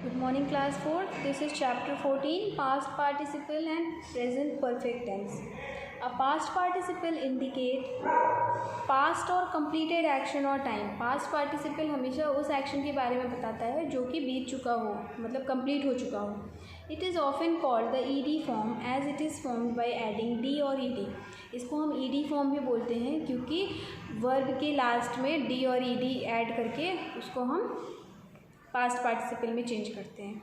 Good morning, class 4. This is chapter 14, past participle and present perfect tense. A past participle indicate past और completed action और time. Past participle हमेशा उस action के बारे में बताता है जो कि बीत चुका हो, मतलब complete हो चुका हो. It is often called the ed form as it is formed by adding d और ed. इसको हम ed form भी बोलते हैं क्योंकि verb के लास्ट में d और ed ऐड करके उसको हम पास्ट पार्टिसिपल में चेंज करते हैं.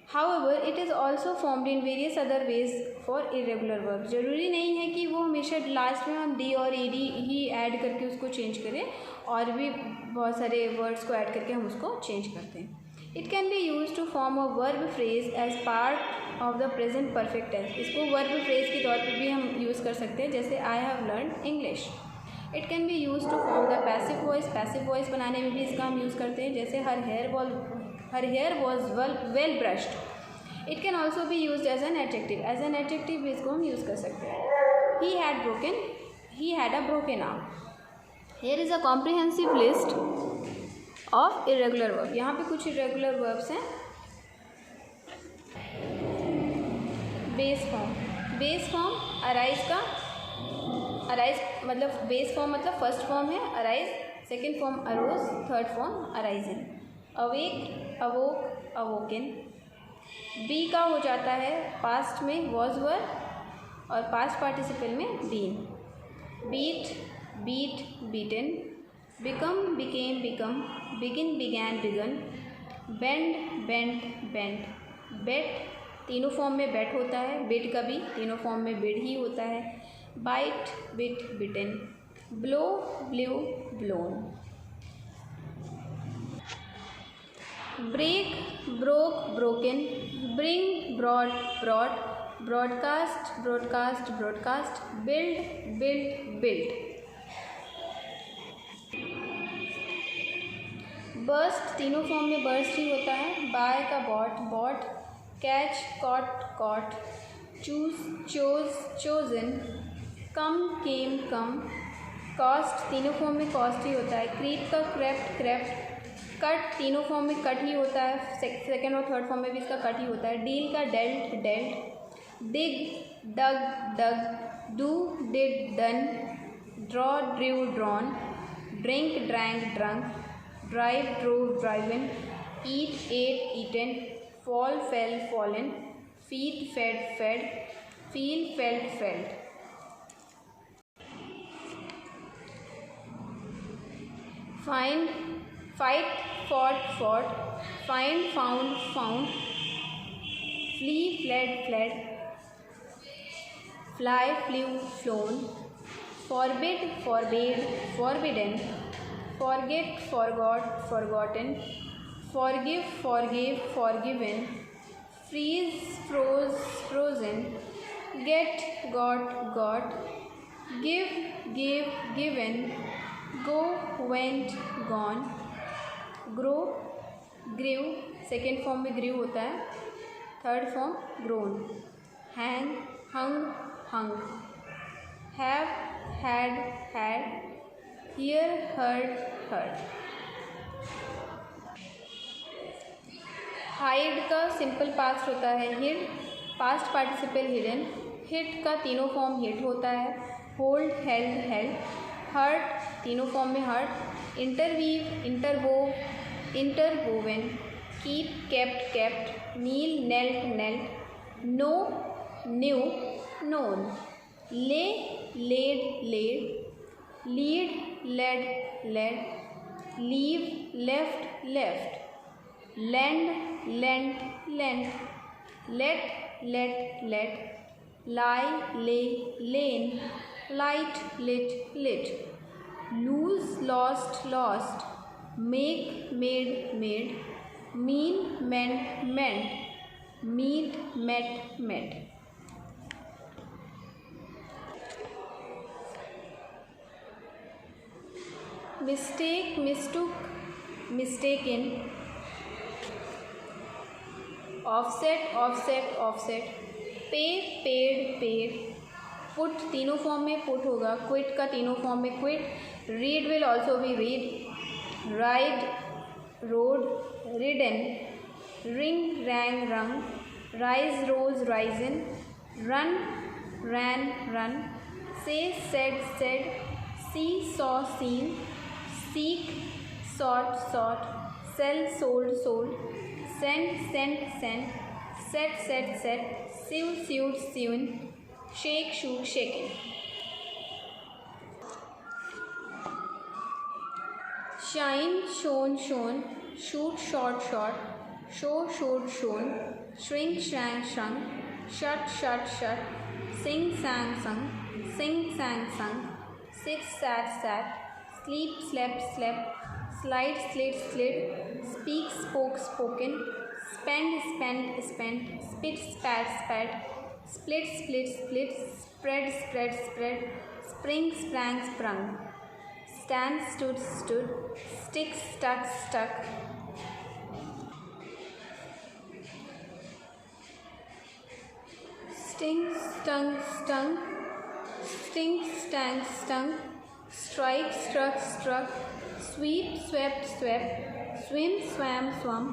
However it is also formed in various other ways for irregular verb. ज़रूरी नहीं है कि वो हमेशा लास्ट में हम डी और ई डी ही ऐड करके उसको चेंज करें, और भी बहुत सारे वर्ड्स को ऐड करके हम उसको चेंज करते हैं. It can be use to form a verb phrase as part of the present perfect tense. इसको वर्ब फ्रेज के तौर पर भी हम यूज़ कर सकते हैं, जैसे I have learn English. It can be use to form the passive voice. Passive voice बनाने में भी इसका हम यूज़ करते हैं, जैसे her hair was well brushed. It can also be use as an adjective. As an adjective भी इसको हम यूज़ कर सकते हैं. He had a broken arm. Here is a comprehensive list of irregular verb. यहाँ पे कुछ इरेगुलर वर्ब्स हैं. बेस फॉर्म अराइज मतलब बेस फॉर्म मतलब फर्स्ट फॉर्म है arise, second form arose, third form arising. Awake, awoke, awoken. Be का हो जाता है पास्ट में वॉज वर और पास्ट पार्टिसिपल में been. Beat, beaten. Become, became, begin, began. Bent. Bet तीनों फॉर्म में बेट होता है. बिड का भी तीनों फॉर्म में बिड ही होता है. Bite, bit, bitten. Blow, blew, blown. Break, broke, broken. Bring, brought. Broadcast. Build. Burst तीनों फॉर्म में बर्स्ट ही होता है. बाय का bought. Catch, caught. Choose, chosen. Come, come. Cost तीनों फॉर्म में कॉस्ट ही होता है. क्रीप का क्रेप्ट. कट तीनों फॉर्म में कट ही होता है. सेकेंड और थर्ड फॉर्म में भी इसका कट ही होता है. डील का dealt. Dig, dug. Do, did, done. Draw, drew, drawn. Drink, drank. Drive, drove, driven. Eat, ate, eaten. Fall, fell, fallen. Feed, fed. Feel, felt. Find, fight, fought. Find, found. Flee, fled. Fly, flew, flown. Forbid, forbidden. Forget, forgotten. Forgive, forgiven. Freeze, frozen. Get, got. Give, given. Go, went, gone. Grow, grew second form में grew होता है. Third form grown. Hang, hung. Have, had. Hear, heard. Hide का simple past होता है hid. Past participle hidden. Hit का तीनों form hit होता है. Hold, held. हर्ट तीनों फॉर्म में hurt. Interweave, interwoven. Keep, kept. Kneel, knelt. Know, knew, known. Lay, laid. Lead, led. Leave, left. Land, lent. Let. Lie, lain. Light, lit. Lose, lost. Make, made. Mean, meant. Meet, met. Mistake, mistook, mistaken. Offset. Pay, paid. Put तीनों form में put होगा. Quit का तीनों form में quit. Read will also be read. Ride, road, ridden. ring, rang, rung, rise, rose, risen, run, ran, run, say, said, said, see, saw, seen, seek, sought, sought, sell, sold, sold, send, sent, sent, set, set, set, sew, sewed, sewn, shake, shook, shaken. Shine, shone, shone, shoot, shot, shot, show, showed, shown, shrink, shrank, shrunk, shut, shut, shut, sing, sang, sung, sing, sang, sung, sit, sat, sat, sleep, slept, slept, slide, slid, slid, speak, spoke, spoken, spend, spent, spent, spit, spat, spat, split, split, split, spread, spread, spread, spring, sprang, sprung, stand, stood, stood, stick, stuck, stuck, sting, stung, stung, stink, stank, stung, strike, struck, struck, sweep, swept, swept, swim, swam, swum,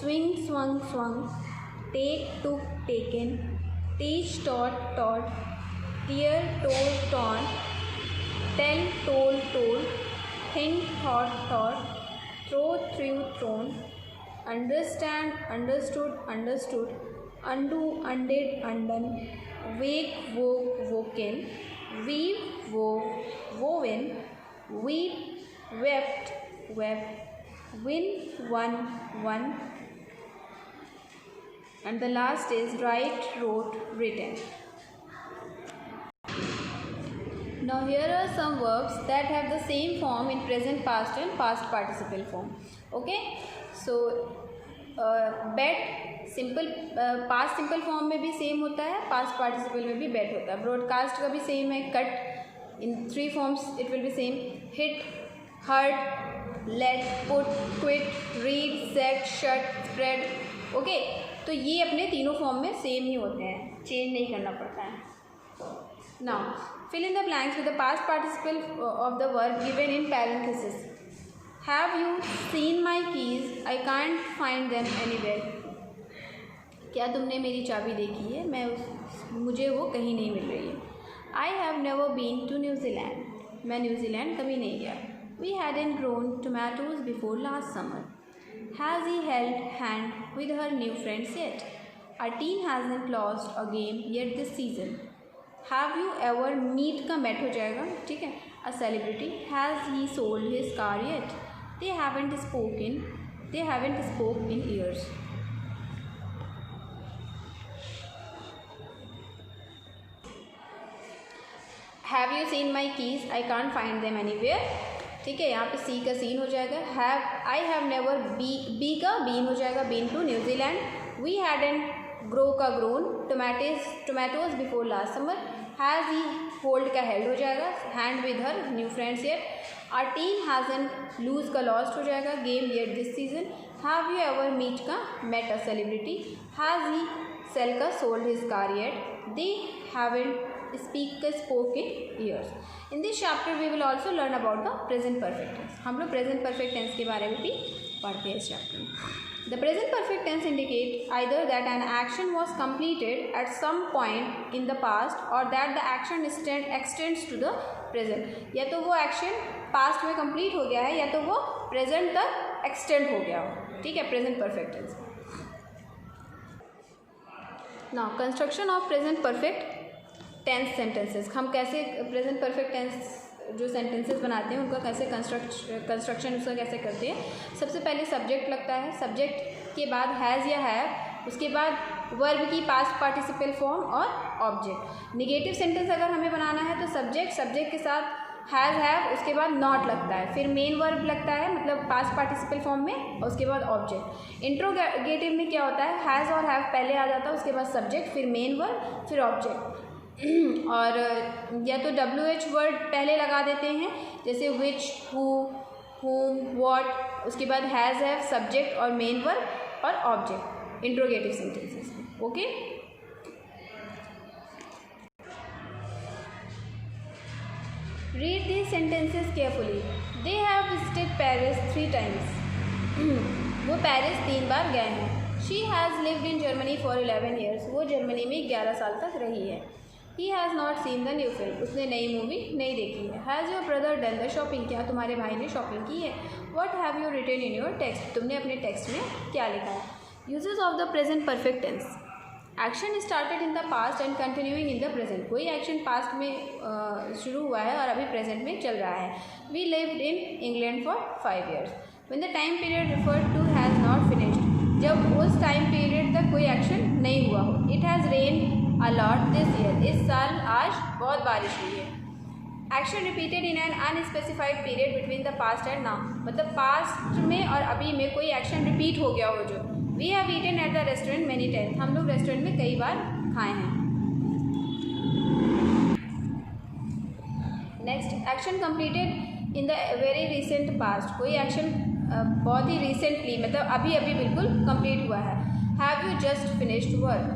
swing, swung, swung, take, took, taken, teach, taught, taught, tear, told, torn, tell, told, told, think, thought, thought, throw, threw, thrown, understand, understood, understood, undo, undid, undone, wake, woke, woken, weave, wove, woven, weep, wept, wept, win, won, won, and the last is write, wrote, written. Now here are some verbs that have the same form in present past and past participle form. Okay, so bet simple past simple form में भी same होता है, past participle में भी बेट होता है. Broadcast का भी सेम है. Cut in 3 forms it will be same. Hit, hurt, let, put, quit, read, set, shut, spread. Okay, तो ये अपने तीनों फॉर्म में सेम ही होते हैं, चेंज नहीं करना पड़ता है. Now fill in the blanks with the past participle of the verb given in parenthesis. Have you seen my keys? I can't find them anywhere. क्या तुमने मेरी चाबी देखी है? मुझे वो कहीं नहीं मिल रही है. I have never been to New Zealand. मैं न्यूजीलैंड कभी नहीं गया. We hadn't grown tomatoes before last summer. Has he held hand with her new friends yet? Our team hasn't lost a game yet this season. Have you ever meet का met हो जाएगा, ठीक है. A celebrity. Has he sold his car yet? They haven't spoke in years. Have you seen my keys? I can't find them anywhere. ठीक है, यहाँ पे सी का सीन हो जाएगा. I have never बी का बीन हो जाएगा, been to New Zealand. We hadn't grow का grown, tomatoes before last summer. Has he hold का held हो जाएगा, hand with her new friends yet. Our team hasn't lose का lost हो जाएगा, game yet this season. Have you ever meet का met a celebrity. Has he sell का sold his car yet. They haven't speak का spoke in years. In this chapter we will also learn about the present perfect tense. हम लोग present perfect tense के बारे में भी पढ़ते हैं इस chapter में. The present perfect tense indicate either that an action was completed at some point in the past or that the action extends to the present. या तो वो action past में complete हो गया है या तो वो present तक extend हो गया हो, ठीक है. present perfect tense. Now construction of present perfect tense sentences. हम कैसे present perfect tense जो सेंटेंसेस बनाते हैं उनका कैसे कंस्ट्रक्शन उसका कैसे करते हैं. सबसे पहले सब्जेक्ट लगता है, सब्जेक्ट के बाद हैज़ या हैव, उसके बाद वर्ब की पास्ट पार्टिसिपल फॉर्म और ऑब्जेक्ट. निगेटिव सेंटेंस अगर हमें बनाना है तो सब्जेक्ट के साथ हैज़ हैव, उसके बाद नॉट लगता है, फिर मेन वर्ब लगता है मतलब पास्ट पार्टिसिपल फॉर्म में, और उसके बाद ऑब्जेक्ट. इंट्रोगेटिव में क्या होता है, हैज़ और हैव पहले आ जाता है, उसके बाद सब्जेक्ट, फिर मेन वर्ब, फिर ऑब्जेक्ट. और या तो WH वर्ड पहले लगा देते हैं जैसे विच, हु, whom, what, उसके बाद हैज़ हैव, सब्जेक्ट और मेन वर्ब और ऑब्जेक्ट इंट्रोगेटिव सेंटेंसेस में. Okay, read these sentences carefully. They have visited Paris 3 times. वो पेरिस 3 बार गए हैं। She has lived in Germany for 11 years, वो जर्मनी में 11 साल तक रही है। ही has not seen the new film, उसने नई मूवी नहीं देखी है। Has your brother done the shopping, क्या तुम्हारे भाई ने शॉपिंग की है। What have you written in your text, तुमने अपने टेक्स्ट में क्या लिखा है। Uses of the present perfect tense, action started in the past and continuing in the present, कोई एक्शन पास्ट में शुरू हुआ है और अभी प्रेजेंट में चल रहा है। We lived in England for 5 years. When the time period referred to has not finished, जब उस टाइम पीरियड तक कोई एक्शन नहीं हुआ हो। It has rain a lot this year, इस साल आज बहुत बारिश हुई है। Action repeated in an unspecified period between the past and now, मतलब पास्ट में और अभी में कोई एक्शन रिपीट हो गया हो जो। We have eaten at the restaurant many times, हम लोग रेस्टोरेंट में कई बार खाए हैं। Next, action completed in the very recent past, कोई एक्शन बहुत ही रिसेंटली मतलब अभी अभी बिल्कुल कंप्लीट हुआ है। Have you just finished work.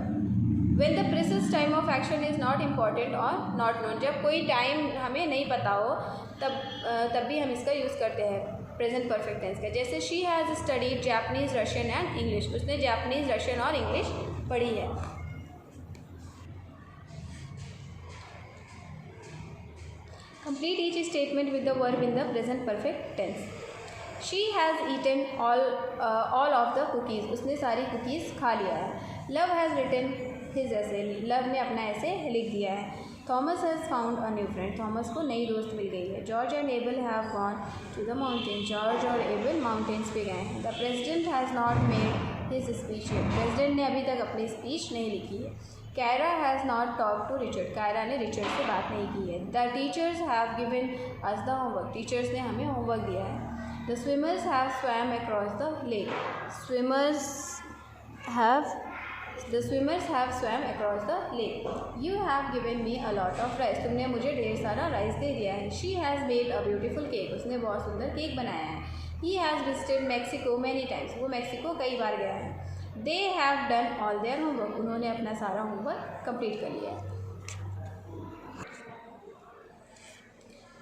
When the precise time of action is not important or not known, जब कोई टाइम हमें नहीं पता हो तब भी हम इसका यूज़ करते हैं प्रेजेंट परफेक्ट टेंस का। जैसे she has studied Japanese, Russian and English, उसने जापानीज़, रशियन और इंग्लिश पढ़ी है। Complete each statement with the verb in the present perfect tense. She has eaten all of the cookies, उसने सारी cookies खा लिया है। Love has written his essay, Love ने अपना ऐसे लिख दिया है। Thomas has found a new friend, Thomas को नई दोस्त मिल गई है। George and able have gone to the mountain, George और एबल माउंटेन्स पे गए हैं। The president has not made his speech yet, president ने अभी तक अपनी स्पीच नहीं लिखी है। Kyra has not talk to Richard, Kyra ने रिचर्ड से बात नहीं की है। The teachers have given us the homework, teachers ने हमें होमवर्क दिया है। The swimmers have swam across the lake, The swimmers have swam across the lake. You have given me a lot of rice, तुमने मुझे ढेर सारा rice दे दिया है। She has made a beautiful cake, उसने बहुत सुंदर केक बनाया है। He has visited Mexico many times, वो मैक्सिको कई बार गया है। They have done all their homework, उन्होंने अपना सारा होमवर्क कंप्लीट कर लिया है।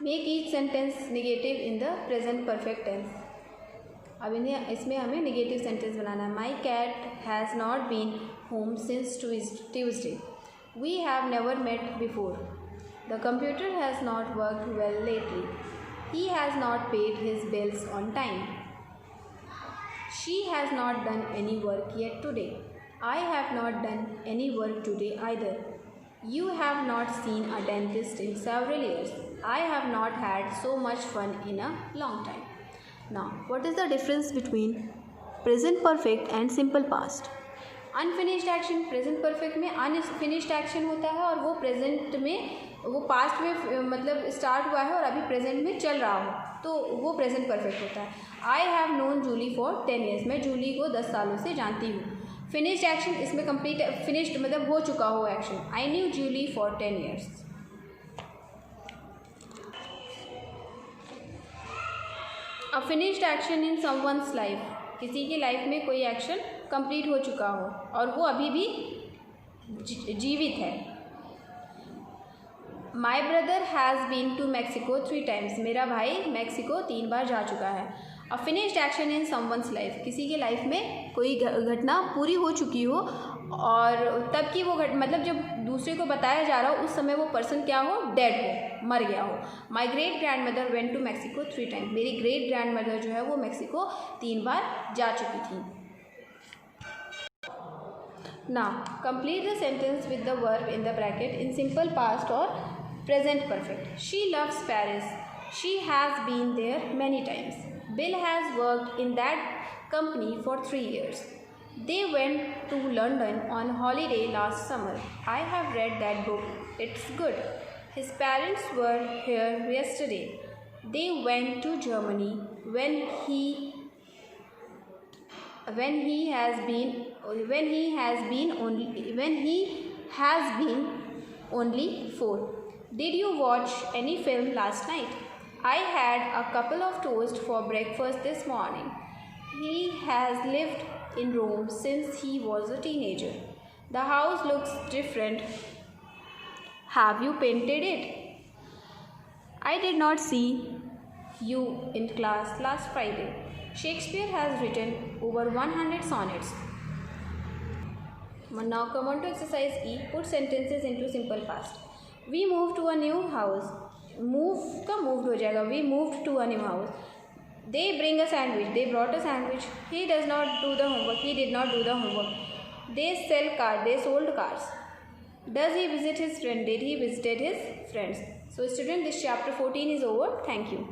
Make each sentence negative in the present perfect tense, अब इसमें हमें नेगेटिव सेंटेंस बनाना है। My cat has not been home since Tuesday, we have never met before, the computer has not worked well lately, he has not paid his bills on time, she has not done any work yet today, I have not done any work today either, you have not seen a dentist in several years, I have not had so much fun in a long time. Now, what is the difference between present perfect and simple past? Unfinished action, present perfect में unfinished action होता है और वो present में, वो past में मतलब start हुआ है और अभी प्रेजेंट में चल रहा हो तो वो प्रेजेंट परफेक्ट होता है। I have known Julie for 10 years, मैं जूली को 10 सालों से जानती हूँ। फिनिश्ड एक्शन, इसमें कंप्लीट फिनिश्ड मतलब हो चुका हो action. I knew Julie for 10 years. A finished action in someone's life, किसी की लाइफ में कोई एक्शन कंप्लीट हो चुका हो और वो अभी भी जीवित है। My brother has been to Mexico 3 times, मेरा भाई मैक्सिको 3 बार जा चुका है। A finished action in someone's life, किसी के लाइफ में कोई घटना पूरी हो चुकी हो और तब की वो मतलब जब दूसरे को बताया जा रहा हो उस समय वो पर्सन क्या हो, डेड हो, मर गया हो। My great grand mother went to Mexico 3 times, मेरी ग्रेट ग्रैंड मदर जो है वो मैक्सिको 3 बार जा चुकी थी। Now, complete the sentence with the verb in the bracket in simple past or present perfect. She loves Paris. She has been there many times. Bill has worked in that company for 3 years. They went to London on holiday last summer. I have read that book. It's good. His parents were here yesterday. They went to Germany when he has been only 4. Did you watch any film last night? I had a couple of toast for breakfast this morning. He has lived in Rome since he was a teenager. The house looks different. Have you painted it? I did not see you in class last Friday. Shakespeare has written over 100 sonnets. Now come on to exercise E. Put sentences into simple past. We moved to a new house. Move का moved हो जाएगा. We moved to a new house. They bring a sandwich. They brought a sandwich. He does not do the homework. He did not do the homework. They sell cars. They sold cars. Does he visit his friend? Did he visited his friends? So student, this chapter 14 is over. Thank you.